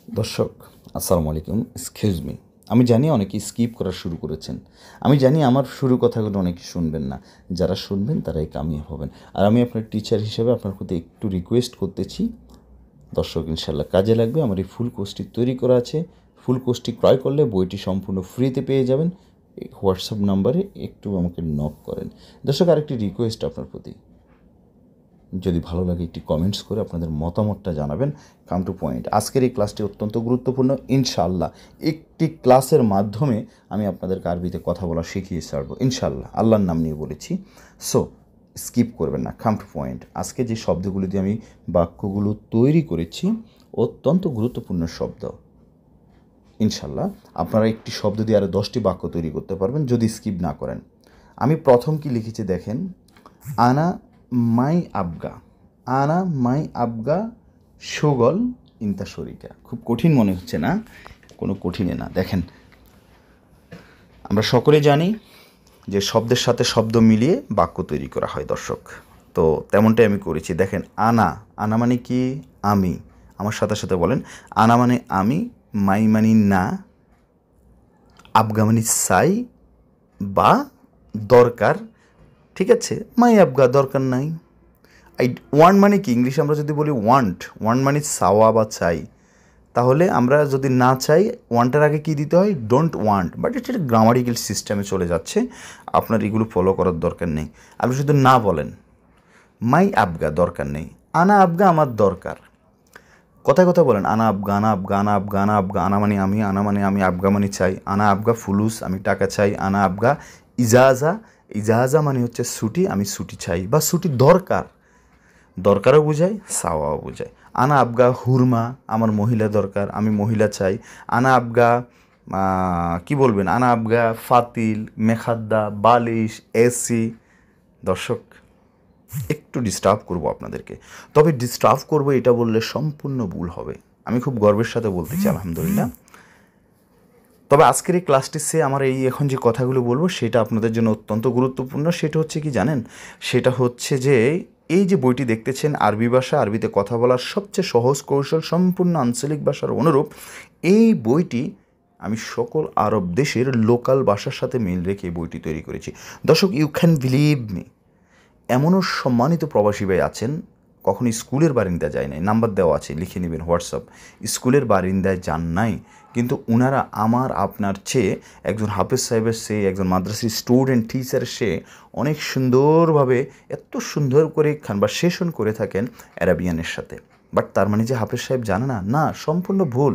দর্শক আসসালামু আলাইকুম। এক্সকিউজ মি, আমি জানি অনেকে স্কিপ করা শুরু করেছেন। আমি জানি আমার শুরু কথাগুলো অনেকে শুনবেন না। যারা শুনবেন তারাই কামিয়াব হবেন। আর আমি আপনার টিচার হিসেবে আপনার প্রতি একটু রিকোয়েস্ট করতেছি, দর্শক ইনশাল্লাহ কাজে লাগবে। আমার এই ফুল কোর্সটি তৈরি করা আছে। ফুল কোর্সটি ক্রয় করলে বইটি সম্পূর্ণ ফ্রিতে পেয়ে যাবেন। হোয়াটসঅ্যাপ নাম্বারে একটু আমাকে নক করেন। দর্শক আরেকটি রিকোয়েস্ট আপনার প্রতি, যদি ভালো লাগে একটি কমেন্টস করে আপনাদের মতামতটা জানাবেন। কাম টু পয়েন্ট, আজকের এই ক্লাসটি অত্যন্ত গুরুত্বপূর্ণ। ইনশাআল্লাহ একটি ক্লাসের মাধ্যমে আমি আপনাদেরকে আরবিতে কথা বলা শিখিয়ে ছাড়বো ইনশাআল্লাহ, আল্লাহর নাম নিয়ে বলেছি। সো স্কিপ করবেন না, কাম টু পয়েন্ট। আজকে যে শব্দগুলো দিয়ে আমি বাক্যগুলো তৈরি করেছি অত্যন্ত গুরুত্বপূর্ণ শব্দ। ইনশাআল্লাহ আপনারা একটি শব্দ দিয়ে আরও 10টি বাক্য তৈরি করতে পারবেন যদি স্কিপ না করেন। আমি প্রথম কি লিখেছি দেখেন, আনা মাই আবগা। আনা মাই আবগা সুগল ইন্তা শরিকা। খুব কঠিন মনে হচ্ছে না? কোনো কঠিনে না। দেখেন, আমরা সকলে জানি যে শব্দের সাথে শব্দ মিলিয়ে বাক্য তৈরি করা হয় দর্শক। তো তেমনটাই আমি করেছি। দেখেন, আনা, আনা মানে কি? আমি। আমার সাথে সাথে বলেন, আনা মানে আমি, মাই মানে না, আবগা মানে চাই বা দরকার, ঠিক আছে? মাই আবগা দরকার নাই। ওয়ান্ট মানে কি? ইংলিশে আমরা যদি বলি ওয়ান্ট, ওয়ান্ট মানে চাওয়া বা চাই, তাহলে আমরা যদি না চাই ওয়ান্টের আগে কি দিতে হয়? Don't want. বাট এটা গ্রামারিক্যাল সিস্টেমে চলে যাচ্ছে, আপনার এগুলো ফলো করার দরকার নেই। আপনি শুধু না বলেন, মাই আবগা দরকার নেই, আনা আবগা আমার দরকার। কথায় কথা বলেন, আনা আবগা, আনা আবগা, আনা আবগা, আনা আবগা। আনা মানে আমি, আনা মানে আমি, আবগা মানে চাই। আনা আবগা ফুলুস, আমি টাকা চাই। আনা আবগা ইজাজা, ইজাজা মানে হচ্ছে ছুটি, আমি ছুটি চাই বা ছুটি দরকার। দরকারও বোঝায়, চাওয়াও বোঝায়। আনা আবগা হুরমা, আমার মহিলা দরকার, আমি মহিলা চাই। আনা আবগা কি বলবেন, আনা আবগা ফাতিল, মেখাদ্দা, বালিশ, এসি। দর্শক একটু ডিস্টার্ব করব আপনাদেরকে, তবে ডিস্টার্ব করব এটা বললে সম্পূর্ণ ভুল হবে। আমি খুব গর্বের সাথে বলতেছি আলহামদুলিল্লাহ। তবে আজকের এই ক্লাসটি সে আমার এই এখন যে কথাগুলো বলবো সেটা আপনাদের জন্য অত্যন্ত গুরুত্বপূর্ণ। সেটা হচ্ছে কি জানেন? সেটা হচ্ছে যে এই যে বইটি দেখতেছেন, আরবি ভাষা, আরবিতে কথা বলার সবচেয়ে সহজ কৌশল, সম্পূর্ণ আঞ্চলিক ভাষার অনুরূপ। এই বইটি আমি সকল আরব দেশের লোকাল ভাষার সাথে মিল রেখে এই বইটি তৈরি করেছি। দর্শক, ইউ ক্যান বিলিভ মি, এমনও সম্মানিত প্রবাসী ভাই আছেন কখনো স্কুলের বারিন্দায় যায় নাই, নাম্বার দেওয়া আছে, লিখে নেবেন হোয়াটসঅ্যাপ। স্কুলের বারিন্দায় যান নাই, কিন্তু ওনারা আমার আপনার চেয়ে, একজন হাফেজ সাহেবের চেয়ে, একজন মাদ্রাসার স্টুডেন্ট টিচারের চেয়ে অনেক সুন্দরভাবে এত সুন্দর করে কনভারসেশন করে থাকেন অ্যারাবিয়ানের সাথে। বাট তার মানে যে হাফেজ সাহেব জানে না? না, সম্পূর্ণ ভুল।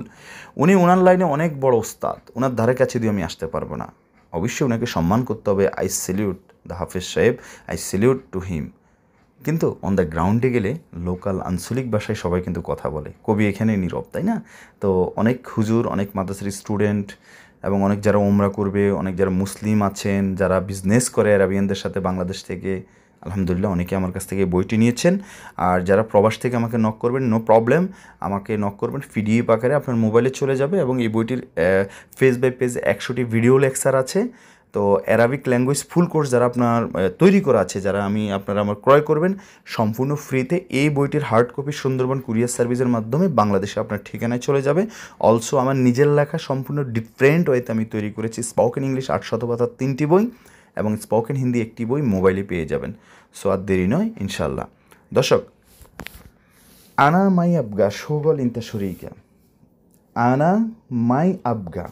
উনি ওনার লাইনে অনেক বড় ওস্তাদ, ওনার ধারে কাছে দিয়ে আমি আসতে পারবো না। অবশ্যই ওনাকে সম্মান করতে হবে। আই স্যালিউট দ্য হাফেজ সাহেব, আই স্যালিউট টু হিম। কিন্তু অন দ্য গ্রাউন্ডে গেলে লোকাল আঞ্চলিক ভাষায় সবাই কিন্তু কথা বলে। কবি এখানে নীরব, তাই না? তো অনেক হুজুর, অনেক মাদ্রাসার স্টুডেন্ট এবং অনেক যারা ওমরা করবে, অনেক যারা মুসলিম আছেন, যারা বিজনেস করে অ্যারাবিয়ানদের সাথে বাংলাদেশ থেকে, আলহামদুলিল্লাহ অনেকে আমার কাছ থেকে বইটি নিয়েছেন। আর যারা প্রবাস থেকে আমাকে নক করবেন, নো প্রবলেম, আমাকে নক করবেন, পিডিএফ আকারে আপনার মোবাইলে চলে যাবে। এবং এই বইটির পেজ বাই পেজ 100টি ভিডিও লেকচার আছে। তো অ্যারাবিক ল্যাঙ্গুয়েজ ফুল কোর্স যারা আপনার তৈরি করা আছে, যারা আপনারা আমার ক্রয় করবেন সম্পূর্ণ ফ্রিতে, এই বইটির হার্ড কপি সুন্দরবন কুরিয়ার সার্ভিসের মাধ্যমে বাংলাদেশে আপনার ঠিকানায় চলে যাবে। অলসো আমার নিজের লেখা সম্পূর্ণ ডিফারেন্ট ওয়েতে আমি তৈরি করেছি। স্পোকেন ইংলিশ 800 পাতার 3টি বই এবং স্পোকেন হিন্দি 1টি বই মোবাইলে পেয়ে যাবেন। সো আর দেরি নয় ইনশাল্লাহ। দর্শক, আনা মাই আবগা শোগল ইন্তা শরিকা। আনা মাই আবগা,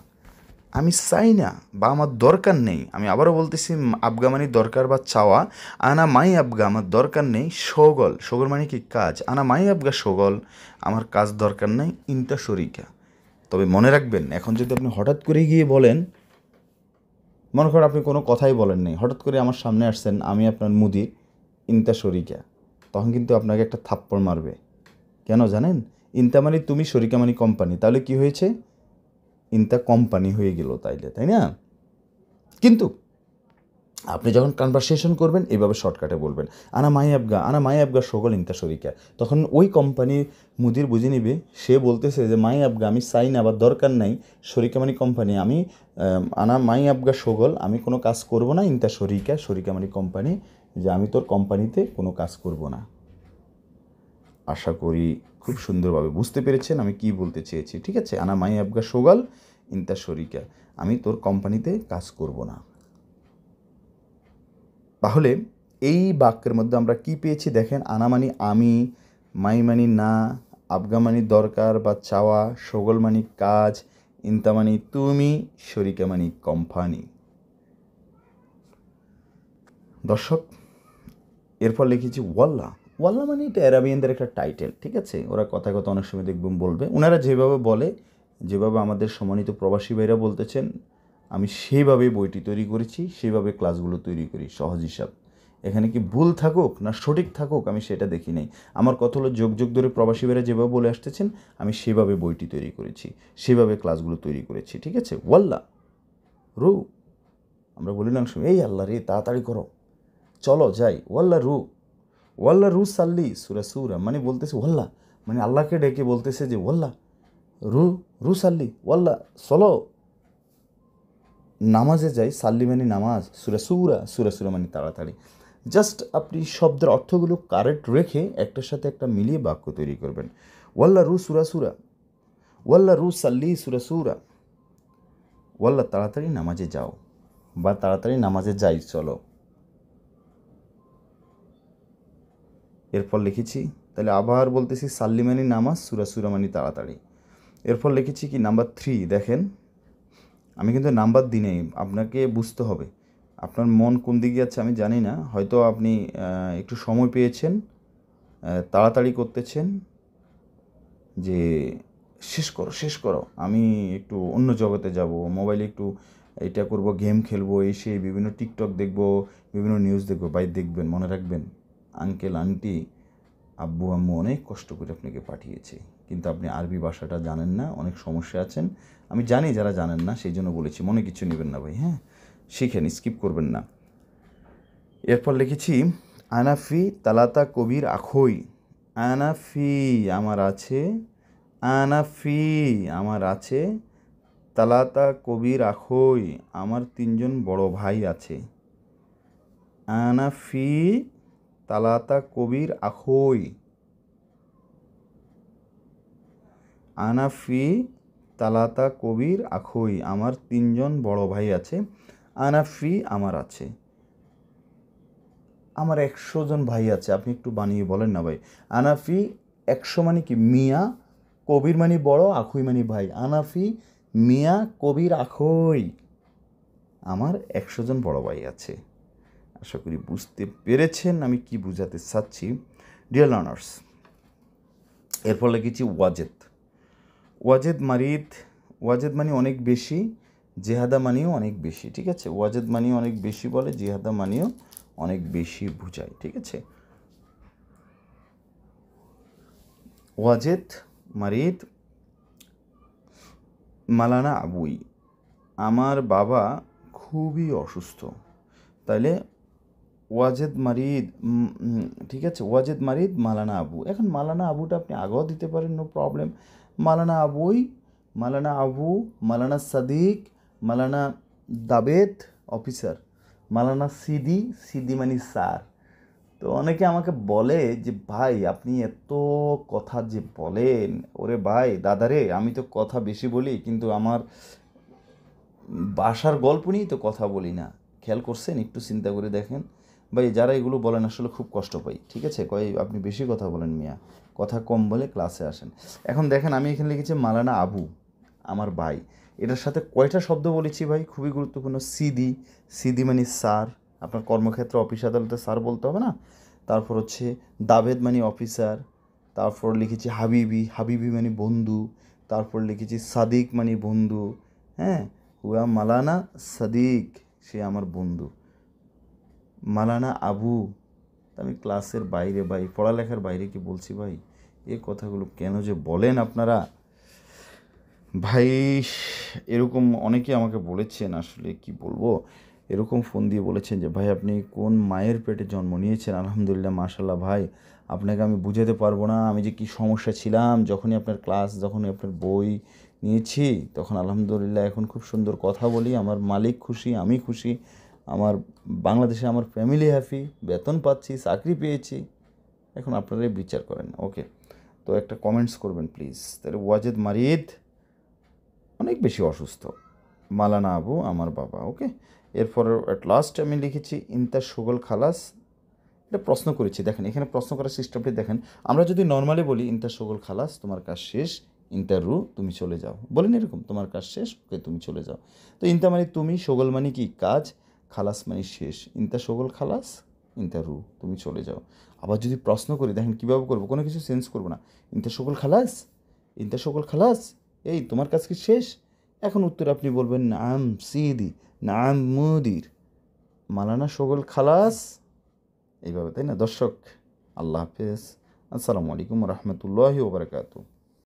আমি চাই না বা আমার দরকার নেই। আমি আবারও বলতেছি, আবগা মানে দরকার বা চাওয়া। আনা মাই আবগা, আমার দরকার নেই। শোগল, শোগল মানে কি? কাজ। আনা মাই আবগা শোগল, আমার কাজ দরকার নেই। ইন্তা শরিকা। তবে মনে রাখবেন, এখন যদি আপনি হঠাৎ করে গিয়ে বলেন, মনে করেন আপনি কোনো কথাই বলেন নাই, হঠাৎ করে আমার সামনে আসছেন, আমি আপনার মুদির, ইন্তা শরিকা, তখন কিন্তু আপনাকে একটা থাপ্পড় মারবে। কেন জানেন? ইন্তা মানে তুমি, শরিকা মানে কোম্পানি। তাহলে কি হয়েছে? ইন্তা কোম্পানি হয়ে গেল তাইলে, তাই না? কিন্তু আপনি যখন কনভারসেশন করবেন এভাবে শর্টকাটে বলবেন, আনা মাই আবগা, আনা মাই আবগা সকল ইন্তা শরিকা। তখন ওই কোম্পানির মুদির বুঝে নিবে, সে বলতেছে যে মাই আবগা আমি চাই না বা দরকার নাই, শরিকা মানে কোম্পানি, আমি আনা মাই আবগা সকল, আমি কোনো কাজ করব না। ইন্তা শরিকা, শরিকা মানে কোম্পানি, যে আমি তোর কোম্পানিতে কোনো কাজ করব না। আশা করি খুব সুন্দরভাবে বুঝতে পেরেছেন আমি কি বলতে চেয়েছি, ঠিক আছে? আনা মাই আবগা সোগাল ইন্তা শরিকা, আমি তোর কোম্পানিতে কাজ করব না। তাহলে এই বাক্যের মধ্যে আমরা কি পেয়েছি দেখেন, আনা মানি আমি, মাই মানি না, আবগা মানি দরকার বা চাওয়া, সোগল মানি কাজ, ইন্তা মানি তুমি, শরিকা মানি কোম্পানি। দর্শক, এরপর লিখেছি ওয়াল্লা। ওয়াল্লা মানে এটা অ্যারাবিয়ানদের একটা টাইটেল, ঠিক আছে? ওরা কথা কথা অনেক সময় দেখবেন বলবে, ওনারা যেভাবে বলে, যেভাবে আমাদের সম্মানিত প্রবাসী ভাইরা বলতেছেন, আমি সেইভাবেই বইটি তৈরি করেছি, সেইভাবে ক্লাসগুলো তৈরি করি, সহজ হিসাব। এখানে কি ভুল থাকুক না সঠিক থাকুক আমি সেটা দেখি নাই। আমার কথা হলো যোগ যোগ ধরে প্রবাসী ভাইরা যেভাবে বলে আসতেছেন আমি সেভাবে বইটি তৈরি করেছি, সেভাবে ক্লাসগুলো তৈরি করেছি, ঠিক আছে? ওয়াল্লা রু, আমরা বলি না সময় এই আল্লাহ রে তাড়াতাড়ি করো, চলো যাই, ওয়াল্লা রু, ওয়াল্লা রু সাল্লি সুরা সুরা, মানে বলতেছে ওয়াল্লা, মানে আল্লাহকে ডেকে বলতেছে যে ওয়াল্লা রু, রু সাল্লি, ওয়াল্লা চলো নামাজে যাই, সাল্লি মানে নামাজ, সুরা সুরা, সুরা সুরা মানে তাড়াতাড়ি। জাস্ট আপনি শব্দের অর্থগুলো কারেক্ট রেখে একটার সাথে একটা মিলিয়ে বাক্য তৈরি করবেন। ওয়াল্লা রু সুরা সুরা, ওয়াল্লা রু সাল্লি সুরা সুরা, ওয়াল্লা তাড়াতাড়ি নামাজে যাও বা তাড়াতাড়ি নামাজে যাই চলো। এরপর লিখেছি, তাহলে আবার বলতেছি সাল্লি মানে নামাজ, সুরা সুরা মানে তাড়াতাড়ি। এরপর লিখেছি কি নাম্বার 3, দেখেন আমি কিন্তু নাম্বার দিই নেই, আপনাকে বুঝতে হবে আপনার মন কোন দিকে যাচ্ছে আমি জানি না, হয়তো আপনি একটু সময় পেয়েছেন, তাড়াতাড়ি করতেছেন যে শেষ করো শেষ করো, আমি একটু অন্য জগতে যাব, মোবাইলে একটু এটা করব, গেম খেলবো, এসে বিভিন্ন টিকটক দেখবো, বিভিন্ন নিউজ দেখবো। ভাই দেখবেন, মনে রাখবেন আঙ্কেল আন্টি আব্বু আম্মু অনেক কষ্ট করে আপনাকে পাঠিয়েছে, কিন্তু আপনি আরবি ভাষাটা জানেন না, অনেক সমস্যা আছেন, আমি জানি যারা জানেন না, সেই জন্য বলেছি, মনে কিছু নেবেন না ভাই, হ্যাঁ শিখেন, স্কিপ করবেন না। এরপর লিখেছি আনাফি তালাতা কবির আখই, আনাফি আমার আছে, আনাফি আমার আছে, তালাতা কবির আখই আমার 3জন বড় ভাই আছে। আনাফি তালাতা কবির আখই, আনাফি তালাতা কবির আখই আমার 3জন বড় ভাই আছে। আনাফি আমার আছে, আমার 100 জন ভাই আছে। আপনি একটু বানিয়ে বলেন না ভাই। আনাফি 100 মানে কি মিয়া, কবির মানে বড়, আখই মানে ভাই। আনাফি মিয়া কবির আখই আমার 100 জন বড় ভাই আছে। আশা করি বুঝতে পেরেছেন আমি কি বুঝাতে চাচ্ছি ডিয়ার লার্নার্স। এরপর লিখেছি ওয়াজেদ। ওয়াজেদ মারিদ, ওয়াজেদ মানে অনেক বেশি, জেহাদা মানেও অনেক বেশি, ঠিক আছে? ওয়াজেদ মানেও অনেক বেশি বলে, জেহাদা মানেও অনেক বেশি বুঝায়, ঠিক আছে? ওয়াজেদ মারিদ, মালানা আবুই আমার বাবা খুবই অসুস্থ। তাইলে ওয়াজেদ মারিদ, ঠিক আছে, ওয়াজেদ মারিদ মালানা আবু। এখন মালানা আবুটা আপনি আগেও দিতে পারেন, নো প্রবলেম। মালানা আবুই, মালানা আবু, মালানা সাদিক, মালানা দাবেদ অফিসার, মালানা সিদি, সিদি মানে স্যার। তো অনেকে আমাকে বলে যে ভাই আপনি এত কথা যে বলেন, ওরে ভাই দাদারে আমি তো কথা বেশি বলি, কিন্তু আমার বাসার গল্প নিয়েই তো কথা বলি না। খেয়াল করছেন? একটু চিন্তা করে দেখেন ভাই, যারা এগুলো বলেন আসলে খুব কষ্ট পাই, ঠিক আছে? কয় আপনি বেশি কথা বলেন মিয়া, কথা কম বলে ক্লাসে আসেন। এখন দেখেন আমি এখানে লিখেছি মালানা আবু আমার ভাই, এটার সাথে কয়টা শব্দ বলেছি ভাই, খুবই গুরুত্বপূর্ণ। সিদি, সিদি মানে স্যার, আপনার কর্মক্ষেত্রে অফিস আদালতে স্যার বলতে হবে না? তারপর হচ্ছে দাবেদ মানে অফিসার, তারপর লিখেছি হাবিবি, হাবিবি মানে বন্ধু, তারপর লিখেছি সাদিক মানে বন্ধু, হ্যাঁ হুয়া মালানা সাদিক, সে আমার বন্ধু। মালানা আবু, আমি ক্লাসের বাইরে ভাই, পড়ালেখার বাইরে কি বলছি ভাই? এই কথাগুলো কেন যে বলেন আপনারা ভাই? এরকম অনেকে আমাকে বলেছেন, আসলে কি বলবো, এরকম ফোন দিয়ে বলেছেন যে ভাই আপনি কোন মায়ের পেটে জন্ম নিয়েছেন। আলহামদুলিল্লাহ মাশাল্লাহ ভাই, আপনাকে আমি বুঝাতে পারবো না আমি যে কি সমস্যা ছিলাম যখনই আপনার ক্লাস, যখনই আপনার বই নিয়েছি, তখন আলহামদুলিল্লাহ এখন খুব সুন্দর কথা বলি, আমার মালিক খুশি, আমি খুশি, আমার বাংলাদেশে আমার ফ্যামিলি হ্যাপি, বেতন পাচ্ছি, চাকরি পেয়েছি। এখন আপনারাই বিচার করেন। ওকে, তো একটা কমেন্টস করবেন প্লিজ। তাহলে ওয়াজেদ মারিদ অনেক বেশি অসুস্থ, মালানা আবু আমার বাবা। ওকে, এরপর অ্যাট লাস্ট আমি লিখেছি ইন্তা সুগল খালাস। এটা প্রশ্ন করেছি, দেখেন এখানে প্রশ্ন করার সিস্টেমটি দেখেন। আমরা যদি নর্মালি বলি ইন্তা সুগল খালাস, তোমার কাজ শেষ, ইন্টা রু তুমি চলে যাও, বলেন এরকম তোমার কাজ শেষ, ওকে তুমি চলে যাও। তো ইন্তা মানে তুমি, সগল মানে কি কাজ, খালাস মানে শেষ। ইন্তা সগল খালাস, ইন্টা রু তুমি চলে যাও। আবার যদি প্রশ্ন করি দেখেন কীভাবে করবো, কোনো কিছু চেঞ্জ করবো না। ইন্তা সগল খালাস, ইন্তা সগল খালাস, এই তোমার কাজ কি শেষ? এখন উত্তর আপনি বলবেন নাম সিদি, নাম মুদির, মালানা সগল খালাস, এইভাবে, তাই না দর্শক? আল্লাহ হাফেজ, আসসালামু আলাইকুম রহমতুল্লাহি ওবরাকাতু।